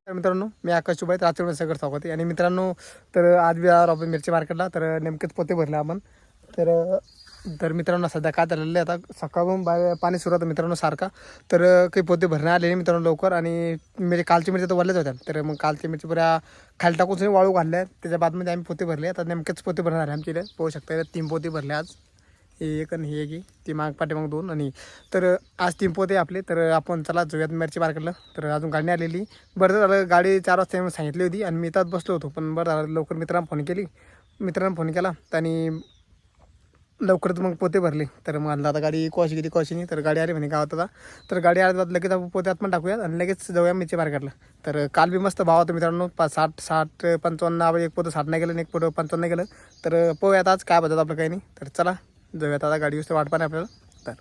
तर मित्रांनो मी आकाश चुबाईत रात्री सगळं स्वागत आहे. आणि मित्रांनो तर आज बी आलो आपण मिरची मार्केटला. तर नेमकेच पोते भरले आपण. तर मित्रांनो सध्या काय झालेलं आहे, आता सकाळून पाणी सुरू होतं मित्रांनो सारखा. तर काही पोते भरणे आले नाही मित्रांनो लवकर. आणि म्हणजे कालची मिरची तर वरल्याच होत्या. तर मग कालची मिरची पुऱ्या खाली टाकून सगळी वाळू घालल्या. त्याच्या बादमध्ये आम्ही पोते भरले. आता नेमकेच पोते भरणार आहे आमच्या इथे. पाहू शकता 3 पोते भरले आज. हे एक आणि हे एक ती माग पाठीमाग 2. आणि तर आज 3 पोते आपले. तर आपण चला जाऊयात मिरची मार्केटला. तर अजून गाडी आलेली. बरं झालं गाडी 4 वाजता येऊन सांगितली होती आणि मी इथंच बसलो होतो. पण बरं झालं लवकर मित्रांना फोन केला आणि लवकरच मग पोते भरले. तर मग आता गाडी कॉशी नाही. तर गाडी आली म्हणे गावात आता. तर गाडी आली लगेच आपण पोत्यात पण टाकूयात आणि लगेच जाऊया मिरची मार्केटला. तर काल बी मस्त भाव होता मित्रांनो. 60 55 एक पोतं 60 नाही गेलं आणि एक पोतं 55 नाही गेलं. तर पोह्यात आज काय बदलत आपलं काही नाही. तर चला जाऊयात आता. गाडी वाट पण आपल्याला. तर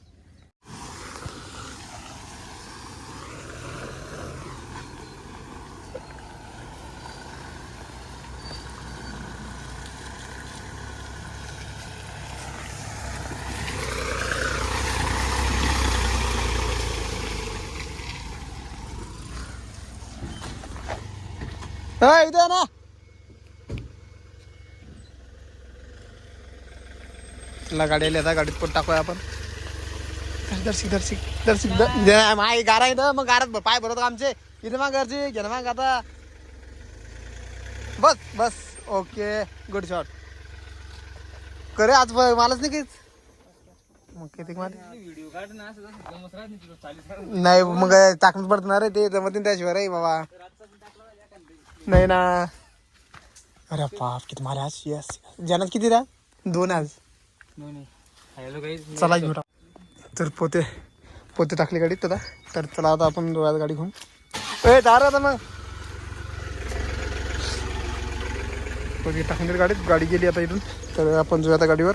इथे ना चला गाडी आली. आता गाडीत पोट टाकूया आपण. दर्शिक माय गारा इथं. मग गारात पाय भरत आमचे इथे मग घरची घे ना मग आता. बस ओके गुड शॉट करे आज मलाच नाही काहीच. मग किती नाही मग टाकणं पडणार रे ते जमत नाही त्याशिवाय रे बाबा. नाही ना. अरे बाप किती मारे आज. यस जनात किती रा 2 आज. चला घेऊ. तर पोते टाकले गाडीत आता. तर चला आता आपण डोळ्यात गाडी घेऊन दार आता मग पोते टाकून गाडीत. गाडी गेली आता इथून. तर आपण जाऊ आता गाडीवर.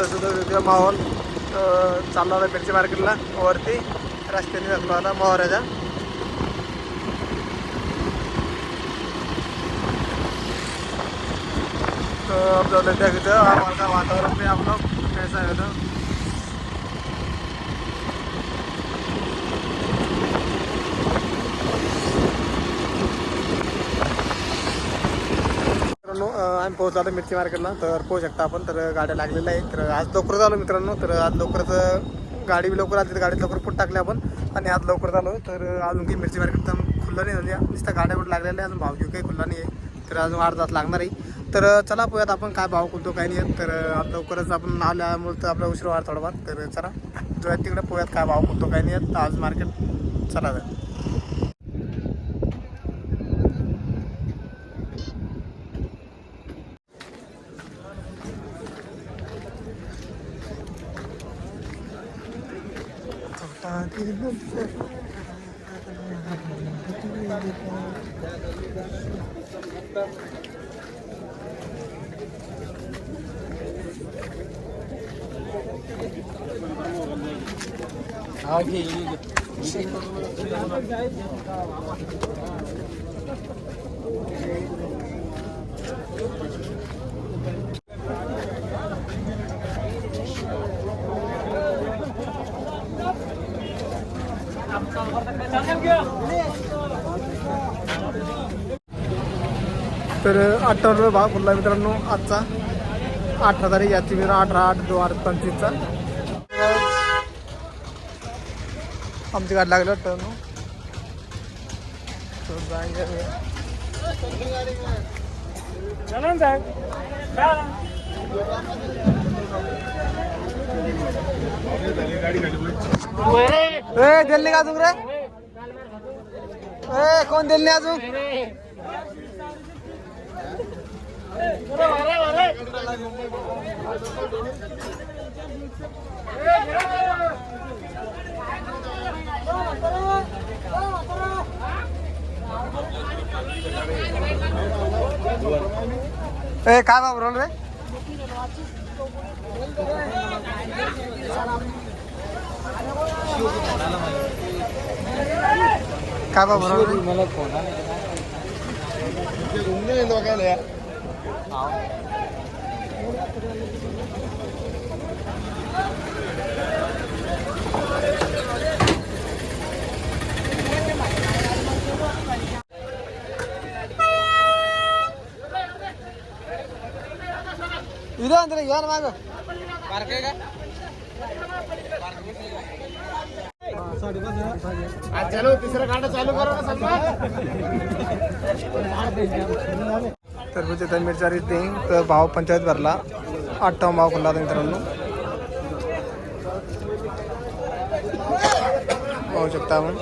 सुद्धा माहोल चालला होता मिरची मार्केटला वरती रस्त्याने जातो आता मोहऱ्याच्या. वातावरण भी आप लोग कैसा है तो आम्ही पोहोचलो मिरची मार्केटला. तर पोहू शकता आपण. तर गाड्या लागलेल्या आहेत. तर आज लवकर झालो मित्रांनो. तर आज लवकरच गाडी लवकर आली. तर गाडीत लवकर फुट टाकले आपण आणि आज लवकर झालो. तर अजून काही मिरची मार्केट तर खुल्लं नाही झाली. नुसत्या गाड्या कुठं लागलेल्या आहे. अजून भाव घेऊ काही खुल्ला नाही आहे. तर अजून 8 तास लागणार आहे. तर चला पोह्यात आपण काय भाव खुलतो काही नाही. तर लवकरच आपण आल्यामुळे तर आपला उशीर व्हायला थोडाफार. तर चला जो आहे तिकडे पोह्यात काय भाव खुलतो काही नाही. तर आज मार्केट चला जाय. तर 58 भाव खुल्ला मित्रांनो आजचा. 18 तारीख याची मित्र 18/8/2025चा. आमची गाडी लागली वाटतं. दिल नाही का अजून रे. कोण दिल नाही अजून. काय भाव रोल रे. काय भाव रोल मला फोन इधर अंदर यार माग चलो तिसरा कांडा चालू करो ना सलमान. तरबूज तर मिरच्या ते तर भाव पंचायत भरला 58 भाव खुलला होता मित्रांनो. पाहू शकता आपण.